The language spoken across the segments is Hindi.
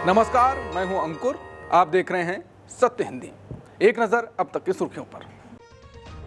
नमस्कार, मैं हूं अंकुर। आप देख रहे हैं सत्य हिंदी। एक नजर अब तक की सुर्खियों पर।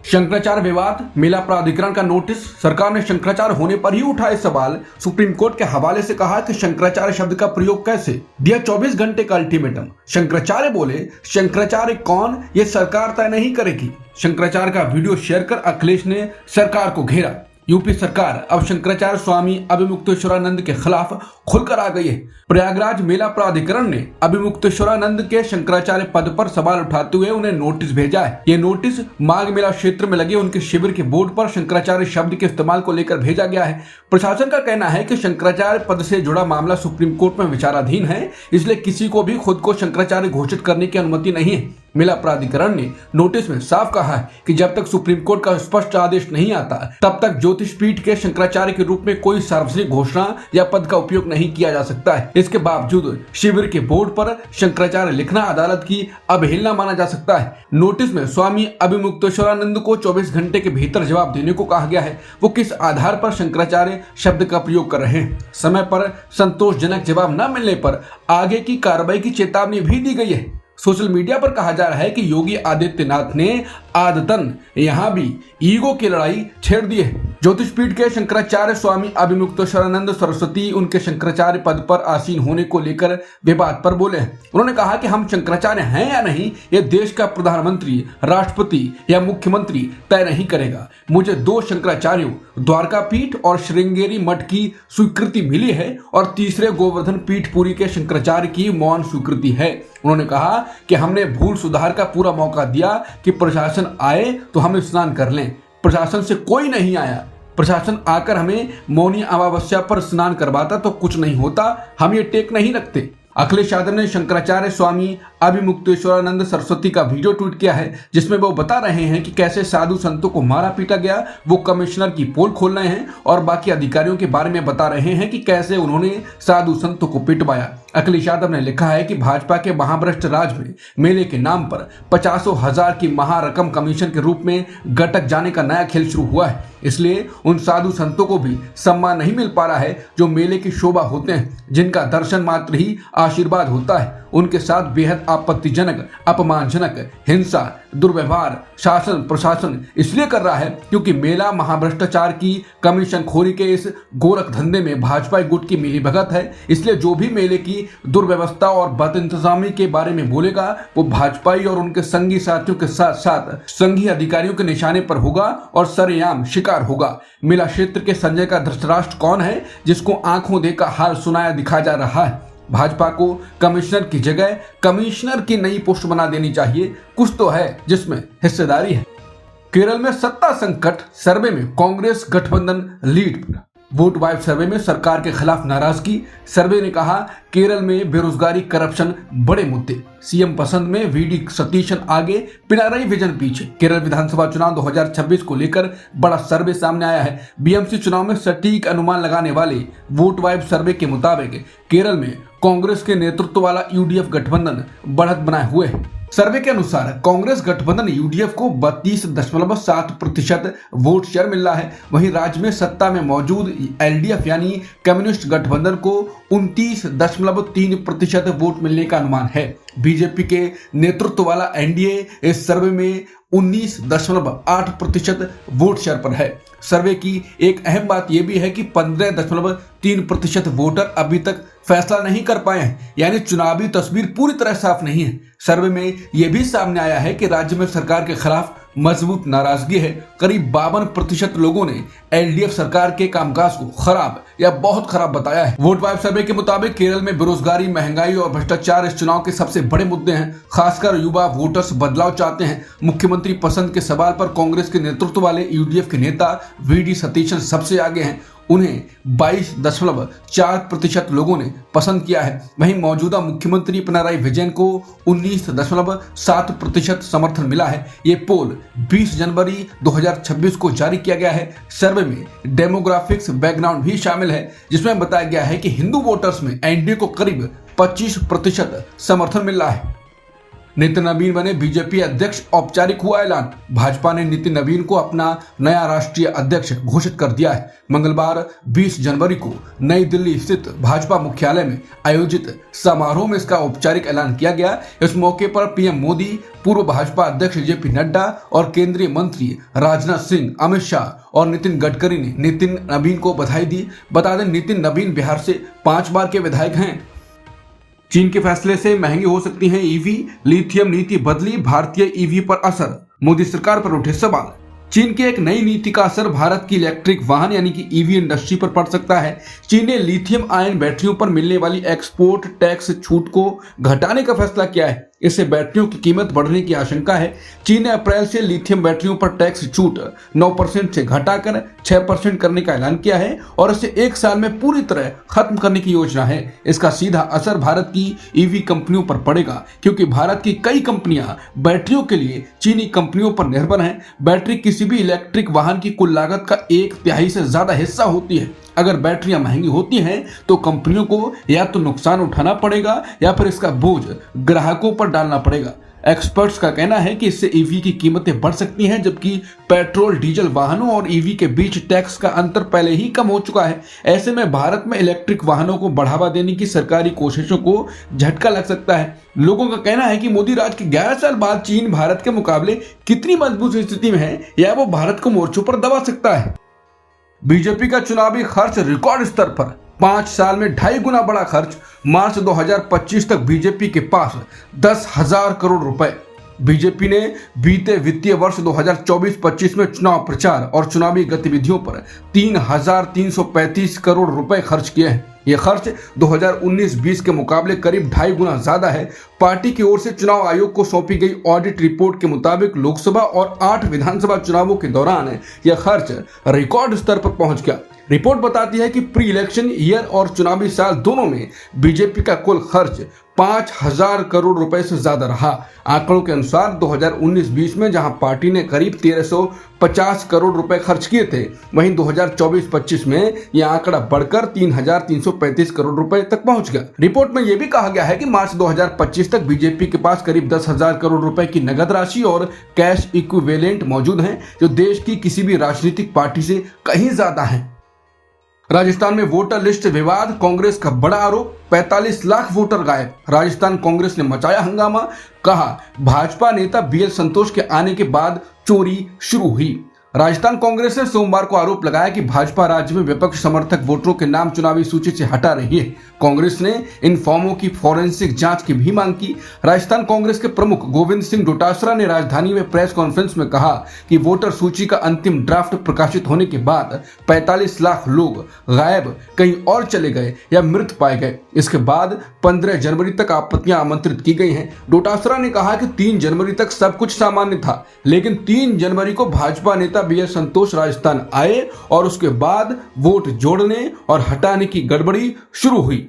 शंकराचार्य विवाद, मेला प्राधिकरण का नोटिस। सरकार ने शंकराचार्य होने पर ही उठाए सवाल। सुप्रीम कोर्ट के हवाले से कहा कि शंकराचार्य शब्द का प्रयोग कैसे, दिया 24 घंटे का अल्टीमेटम। शंकराचार्य बोले, शंकराचार्य कौन ये सरकार तय नहीं करेगी। शंकराचार्य का वीडियो शेयर कर अखिलेश ने सरकार को घेरा। यूपी सरकार अब शंकराचार्य स्वामी अभिमुक्तेश्वरानंद के खिलाफ खुलकर आ गई है। प्रयागराज मेला प्राधिकरण ने अभिमुक्तेश्वरानंद के शंकराचार्य पद पर सवाल उठाते हुए उन्हें नोटिस भेजा है। ये नोटिस माघ मेला क्षेत्र में लगे उनके शिविर के बोर्ड पर शंकराचार्य शब्द के इस्तेमाल को लेकर भेजा गया है। प्रशासन का कहना है कि शंकराचार्य पद से जुड़ा मामला सुप्रीम कोर्ट में विचाराधीन है, इसलिए किसी को भी खुद को शंकराचार्य घोषित करने की अनुमति नहीं है। मेला प्राधिकरण ने नोटिस में साफ कहा है कि जब तक सुप्रीम कोर्ट का स्पष्ट आदेश नहीं आता तब तक ज्योतिष पीठ के शंकराचार्य के रूप में कोई सार्वजनिक घोषणा या पद का उपयोग नहीं किया जा सकता है। इसके बावजूद शिविर के बोर्ड पर शंकराचार्य लिखना अदालत की अवहेलना माना जा सकता है। नोटिस में स्वामी अभिमुक्तेश्वरानंद को 24 घंटे के भीतर जवाब देने को कहा गया है। वो किस आधार पर शंकराचार्य शब्द का प्रयोग कर रहे हैं। समय पर संतोषजनक जवाब न मिलने पर आगे की कार्रवाई की चेतावनी भी दी गई है। सोशल मीडिया पर कहा जा रहा है कि योगी आदित्यनाथ ने आदतन यहां भी ईगो की लड़ाई छेड़ दी है। ज्योतिष पीठ के शंकराचार्य स्वामी अभिमुक्तेश्वरानंद सरस्वती उनके शंकराचार्य पद पर आसीन होने को लेकर विवाद पर बोले हैं। उन्होंने कहा कि हम शंकराचार्य हैं या नहीं ये देश का प्रधानमंत्री, राष्ट्रपति या मुख्यमंत्री तय नहीं करेगा। मुझे 2 शंकराचार्यों द्वारका पीठ और श्रृंगेरी मठ की स्वीकृति मिली है और तीसरे गोवर्धन पीठ पुरी के शंकराचार्य की मौन स्वीकृति है। उन्होंने कहा कि हमने भूल सुधार का पूरा मौका दिया कि प्रशासन आए तो हम स्नान कर लें। प्रशासन से कोई नहीं आया। प्रशासन आकर हमें मौनी अमावस्या पर स्नान करवाता तो कुछ नहीं होता। हम ये टेक नहीं रखते। अखिलेश यादव ने शंकराचार्य स्वामी अभिमुक्तेश्वरानंद सरस्वती का वीडियो ट्वीट किया है, जिसमें वो बता रहे हैं कि कैसे साधु संतों को मारा पीटा गया। वो कमिश्नर की पोल खोल रहे हैं और बाकी अधिकारियों के बारे में बता रहे हैं कि कैसे उन्होंने साधु संतों को पिटवाया। अखिलेश यादव ने लिखा है कि भाजपा के महाभ्रष्ट राज में मेले के नाम पर 50,000 की महारकम कमीशन के रूप में गटक जाने का नया खेल शुरू हुआ है। इसलिए उन साधु संतों को भी सम्मान नहीं मिल पा रहा है जो मेले की शोभा होते हैं, जिनका दर्शन मात्र ही आशीर्वाद होता है। उनके साथ बेहद आपत्तिजनक, अपमानजनक हिंसा, दुर्व्यवहार शासन प्रशासन इसलिए कर रहा है क्योंकि मेला महाभ्रष्टाचार की कमीशन खोरी के इस गोरख धंधे में भाजपा गुट की मिलीभगत है। इसलिए जो भी मेले की दुर्व्यवस्था और बदइंतजामी के बारे में बोलेगा वो भाजपाई और उनके संगी साथियों के साथ साथ संघीय अधिकारियों के निशाने पर होगा और सरेआम शिकार होगा। मेला क्षेत्र के संजय का धृतराष्ट्र कौन है जिसको आंखों देखा हाल सुनाया दिखा जा रहा है। भाजपा को कमिश्नर की जगह कमिश्नर की नई पोस्ट बना देनी चाहिए। कुछ तो है जिसमें हिस्सेदारी है। केरल में सत्ता संकट, सर्वे में कांग्रेस गठबंधन लीड पर। वोट वाइब सर्वे में सरकार के खिलाफ नाराजगी। सर्वे ने कहा केरल में बेरोजगारी, करप्शन बड़े मुद्दे। सीएम पसंद में वीडी सतीशन आगे, पिनाराई विजन पीछे। केरल विधानसभा चुनाव 2026 को लेकर बड़ा सर्वे सामने आया है। बीएमसी चुनाव में सटीक अनुमान लगाने वाले वोट वाइब सर्वे के मुताबिक केरल में कांग्रेस के नेतृत्व वाला यूडीएफ गठबंधन बढ़त बनाए हुए है। सर्वे के अनुसार कांग्रेस गठबंधन यूडीएफ को 32.7% वोट शेयर मिल रहा है। वहीं राज्य में सत्ता में मौजूद एलडीएफ यानी कम्युनिस्ट गठबंधन को 29.3% वोट मिलने का अनुमान है। बीजेपी के नेतृत्व वाला एनडीए इस सर्वे में 19.8% वोट शेयर पर है। सर्वे की एक अहम बात यह भी है कि 15.3% वोटर अभी तक फैसला नहीं कर पाए हैं, यानी चुनावी तस्वीर पूरी तरह साफ नहीं है। सर्वे में यह भी सामने आया है कि राज्य में सरकार के खिलाफ मजबूत नाराजगी है। करीब 52% लोगों ने एलडीएफ सरकार के कामकाज को खराब या बहुत खराब बताया है। वोट वाइब सर्वे के मुताबिक केरल में बेरोजगारी, महंगाई और भ्रष्टाचार इस चुनाव के सबसे बड़े मुद्दे हैं। खासकर युवा वोटर्स बदलाव चाहते हैं। मुख्यमंत्री पसंद के सवाल पर कांग्रेस के नेतृत्व वाले यूडीएफ के नेता वीडी सतीशन सबसे आगे हैं। उन्हें 22.4% लोगों ने पसंद किया है। वहीं मौजूदा मुख्यमंत्री पिनाराई विजयन को 19.7% समर्थन मिला है। ये पोल 20 जनवरी 2026 को जारी किया गया है। सर्वे में डेमोग्राफिक्स बैकग्राउंड भी शामिल है, जिसमें बताया गया है कि हिंदू वोटर्स में एनडीए को करीब 25% समर्थन मिल रहा है। नितिन नवीन बने बीजेपी अध्यक्ष, औपचारिक हुआ ऐलान। भाजपा ने नितिन नवीन को अपना नया राष्ट्रीय अध्यक्ष घोषित कर दिया है। मंगलवार 20 जनवरी को नई दिल्ली स्थित भाजपा मुख्यालय में आयोजित समारोह में इसका औपचारिक ऐलान किया गया। इस मौके पर पीएम मोदी, पूर्व भाजपा अध्यक्ष जेपी नड्डा और केंद्रीय मंत्री राजनाथ सिंह, अमित शाह और नितिन गडकरी ने नितिन नवीन को बधाई दी। बता दें, नितिन नवीन बिहार से 5 बार के विधायक हैं। चीन के फैसले से महंगी हो सकती है ईवी, लिथियम नीति बदली, भारतीय ईवी पर असर, मोदी सरकार पर उठे सवाल। चीन की एक नई नीति का असर भारत की इलेक्ट्रिक वाहन यानी कि ईवी इंडस्ट्री पर पड़ सकता है। चीन ने लिथियम आयन बैटरियों पर मिलने वाली एक्सपोर्ट टैक्स छूट को घटाने का फैसला किया है। इससे बैटरियों की कीमत बढ़ने की आशंका है। चीन ने अप्रैल से लिथियम बैटरियों पर टैक्स छूट 9% से घटाकर 6% करने का ऐलान किया है और इसे 1 साल में पूरी तरह खत्म करने की योजना है। इसका सीधा असर भारत की ईवी कंपनियों पर पड़ेगा, क्योंकि भारत की कई कंपनियां बैटरियों के लिए चीनी कंपनियों पर निर्भर हैं। बैटरी किसी भी इलेक्ट्रिक वाहन की कुल लागत का 1/3 से ज्यादा हिस्सा होती है। अगर बैटरियां महंगी होती हैं तो कंपनियों को या तो नुकसान उठाना पड़ेगा या फिर इसका बोझ ग्राहकों पर डालना पड़ेगा। एक्सपर्ट्स का कहना है कि इससे ईवी की कीमतें बढ़ सकती हैं, जबकि पेट्रोल डीजल वाहनों और ईवी के बीच टैक्स का अंतर पहले ही कम हो चुका है। ऐसे में भारत में इलेक्ट्रिक वाहनों को बढ़ावा देने की सरकारी कोशिशों को झटका लग सकता है। लोगों का कहना है कि मोदी राज के 11 साल बाद चीन भारत के मुकाबले कितनी मजबूत स्थिति में है या वो भारत को मोर्चों पर दबा सकता है। बीजेपी का चुनावी खर्च रिकॉर्ड स्तर पर, 5 साल में 2.5 गुना बढ़ा खर्च। मार्च 2025 तक बीजेपी के पास 10,000 करोड़ रुपए। बीजेपी ने बीते वित्तीय वर्ष 2024-25 में चुनाव प्रचार और चुनावी गतिविधियों पर 3,335 करोड़ रुपए खर्च किए हैं। यह खर्च 2019-20 के मुकाबले करीब 2.5 गुना ज्यादा है। पार्टी की ओर से चुनाव आयोग को सौंपी गई ऑडिट रिपोर्ट के मुताबिक लोकसभा और 8 विधानसभा चुनावों के दौरान यह खर्च रिकॉर्ड स्तर पर पहुंच गया। रिपोर्ट बताती है कि प्री इलेक्शन ईयर और चुनावी साल दोनों में बीजेपी का कुल खर्च 5,000 करोड़ रुपए से ज्यादा रहा। आंकड़ों के अनुसार 2019-20 में जहां पार्टी ने करीब 1,350 करोड़ रुपए खर्च किए थे, वहीं 2024-25 में यह आंकड़ा बढ़कर 3,335 करोड़ रुपए तक पहुंच गया। रिपोर्ट में यह भी कहा गया है कि मार्च 2025 तक बीजेपी के पास करीब 10,000 करोड़ रुपए की नगद राशि और कैश इक्विवेलेंट मौजूद हैं, जो देश की किसी भी राजनीतिक पार्टी से कहीं ज्यादा है। राजस्थान में वोटर लिस्ट विवाद, कांग्रेस का बड़ा आरोप, 45 लाख वोटर गायब। राजस्थान कांग्रेस ने मचाया हंगामा, कहा भाजपा नेता बीएल संतोष के आने के बाद चोरी शुरू हुई। राजस्थान कांग्रेस ने सोमवार को आरोप लगाया कि भाजपा राज्य में विपक्ष समर्थक वोटरों के नाम चुनावी सूची से हटा रही है। कांग्रेस ने इन फॉर्मों की फोरेंसिक जांच की भी मांग की। राजस्थान कांग्रेस के प्रमुख गोविंद सिंह डोटासरा ने राजधानी में प्रेस कॉन्फ्रेंस में कहा कि वोटर सूची का अंतिम ड्राफ्ट प्रकाशित होने के बाद 45 लाख लोग गायब, कहीं और चले गए या मृत पाए गए। इसके बाद 15 जनवरी तक आपत्तियां आमंत्रित की गई हैं। डोटासरा ने कहा कि 3 जनवरी तक सब कुछ सामान्य था, लेकिन 3 जनवरी को भाजपा नेता बीएल संतोष राजस्थान आए और उसके बाद वोट जोड़ने और हटाने की गड़बड़ी शुरू हुई।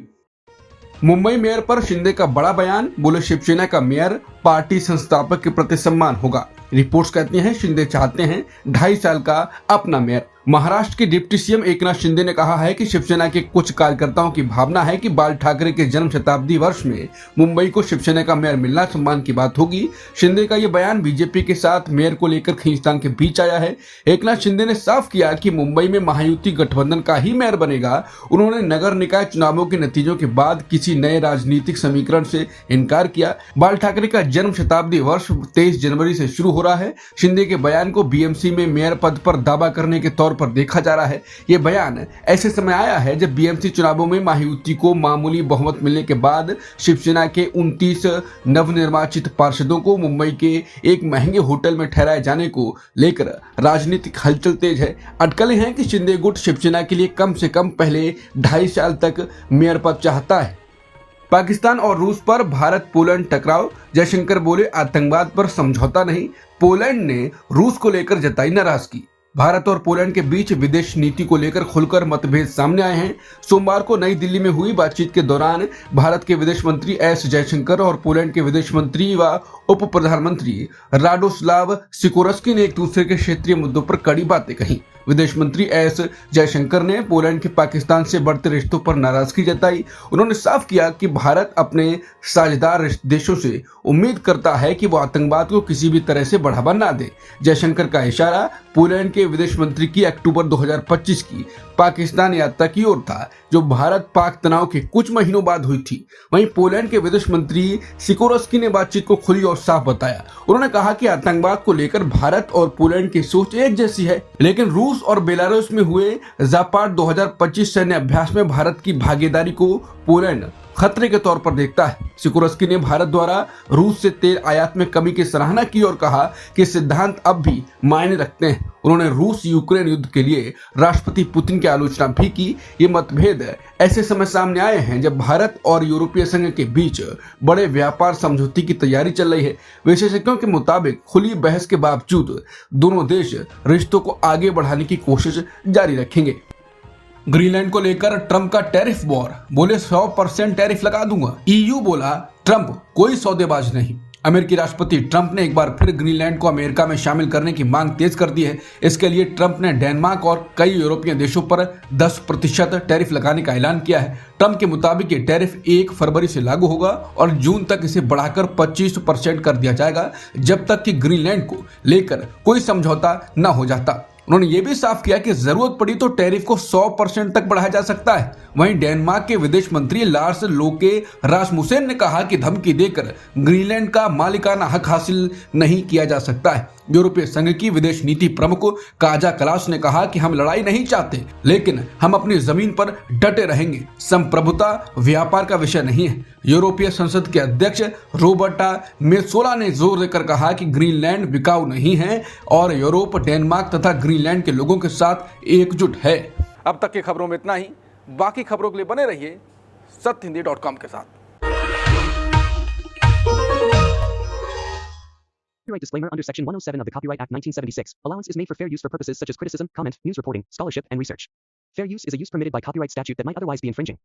मुंबई मेयर पर शिंदे का बड़ा बयान, बोले शिवसेना का मेयर पार्टी संस्थापक के प्रति सम्मान होगा। रिपोर्ट्स कहती हैं शिंदे चाहते हैं 2.5 साल का अपना मेयर। महाराष्ट्र के डिप्टी सीएम एकनाथ शिंदे ने कहा है कि शिवसेना के कुछ कार्यकर्ताओं की भावना है कि बाल ठाकरे के जन्म शताब्दी वर्ष में मुंबई को शिवसेना का मेयर मिलना सम्मान की बात होगी। शिंदे का यह बयान बीजेपी के साथ मेयर को लेकर खींचतान के बीच आया है। एकनाथ शिंदे ने साफ किया कि मुंबई में महायुति गठबंधन का ही मेयर बनेगा। उन्होंने नगर निकाय चुनावों के नतीजों के बाद किसी नए राजनीतिक समीकरण से इनकार किया। बाल ठाकरे का जन्म शताब्दी वर्ष 23 जनवरी से शुरू हो रहा है। शिंदे के बयान को बीएमसी में मेयर पद पर दावा करने के तौर पर देखा जा रहा है। यह बयान ऐसे समय आया है जब बीएमसी चुनावों में महायुति को मामूली बहुमत मिलने के बाद शिवसेना के 29 नवनिर्वाचित पार्षदों को मुंबई के एक महंगे होटल में ठहराए जाने को लेकर राजनीतिक हलचल तेज है। अटकलें हैं कि शिंदे गुट शिवसेना के लिए कम से कम पहले 2.5 साल तक मेयर पद चाहता है। पाकिस्तान और रूस पर भारत पोलैंड टकराव, जयशंकर बोले आतंकवाद पर समझौता नहीं। पोलैंड ने रूस को लेकर जताई नाराजगी। भारत और पोलैंड के बीच विदेश नीति को लेकर खुलकर मतभेद सामने आए हैं। सोमवार को नई दिल्ली में हुई बातचीत के दौरान भारत के विदेश मंत्री एस जयशंकर और पोलैंड के विदेश मंत्री व उप प्रधानमंत्री राडोस्लाव सिकोरस्की ने एक दूसरे के क्षेत्रीय मुद्दों पर कड़ी बातें कही। विदेश मंत्री एस जयशंकर ने पोलैंड के पाकिस्तान से बढ़ते रिश्तों पर नाराजगी जताई। उन्होंने साफ किया कि भारत अपने साझेदार देशों से उम्मीद करता है कि वो आतंकवाद को किसी भी तरह से बढ़ावा ना दे। जयशंकर का इशारा पोलैंड के विदेश मंत्री की अक्टूबर 2025 की पाकिस्तान यात्रा की ओर था, जो भारत पाक तनाव के कुछ महीनों बाद हुई थी। वहीं पोलैंड के विदेश मंत्री सिकोरस्की ने बातचीत को खुली और साफ बताया। उन्होंने कहा कि आतंकवाद को लेकर भारत और पोलैंड की सोच एक जैसी है, लेकिन रूस और बेलारूस में हुए जापाड 2025 सैन्य अभ्यास में भारत की भागीदारी को पोलैंड खतरे के तौर पर देखता है। सिकोरस्की ने भारत द्वारा रूस से तेल आयात में कमी की सराहना की और कहा कि सिद्धांत अब भी मायने रखते हैं। उन्होंने रूस यूक्रेन युद्ध के लिए राष्ट्रपति पुतिन की आलोचना भी की। ये मतभेद ऐसे समय सामने आए हैं जब भारत और यूरोपीय संघ के बीच बड़े व्यापार समझौते की तैयारी चल रही है। विशेषज्ञों के मुताबिक खुली बहस के बावजूद दोनों देश रिश्तों को आगे बढ़ाने की कोशिश जारी रखेंगे। ग्रीनलैंड को लेकर ट्रंप का टैरिफ वॉर, बोले 100% टैरिफ लगा दूंगा। ईयू बोला ट्रंप कोई सौदेबाज नहीं। अमेरिकी राष्ट्रपति ट्रंप ने एक बार फिर ग्रीनलैंड को अमेरिका में शामिल करने की मांग तेज कर दी है। इसके लिए ट्रंप ने डेनमार्क और कई यूरोपीय देशों पर 10% टैरिफ लगाने का ऐलान किया है। ट्रंप के मुताबिक ये टैरिफ 1 फरवरी से लागू होगा और जून तक इसे बढ़ाकर 25% कर दिया जाएगा, जब तक कि ग्रीनलैंड को लेकर कोई समझौता न हो जाता। उन्होंने ये भी साफ किया कि जरूरत पड़ी तो टैरिफ को 100% तक बढ़ाया जा सकता है। वहीं डेनमार्क के विदेश मंत्री लार्स लोके रासमुसेन ने कहा कि धमकी देकर ग्रीनलैंड का मालिकाना हक हासिल नहीं किया जा सकता है। यूरोपीय संघ की विदेश नीति प्रमुख काजा कलास ने कहा कि हम लड़ाई नहीं चाहते, लेकिन हम अपनी जमीन पर डटे रहेंगे। संप्रभुता व्यापार का विषय नहीं है। यूरोपीय संसद के अध्यक्ष रोबर्टा मेत्सोला ने जोर देकर कहा कि ग्रीनलैंड बिकाऊ नहीं है और यूरोप डेनमार्क तथा ग्रीनलैंड के लोगों के साथ एकजुट है। अब तक की खबरों में इतना ही। बाकी खबरों के लिए बने रहिए सत्यहिंदी.com के साथ। Copyright disclaimer under Section 107 of the Copyright Act 1976. Allowance is made for fair use for purposes such as criticism, comment, news reporting, scholarship, and research. Fair use is a use permitted by copyright statute that might otherwise be infringing.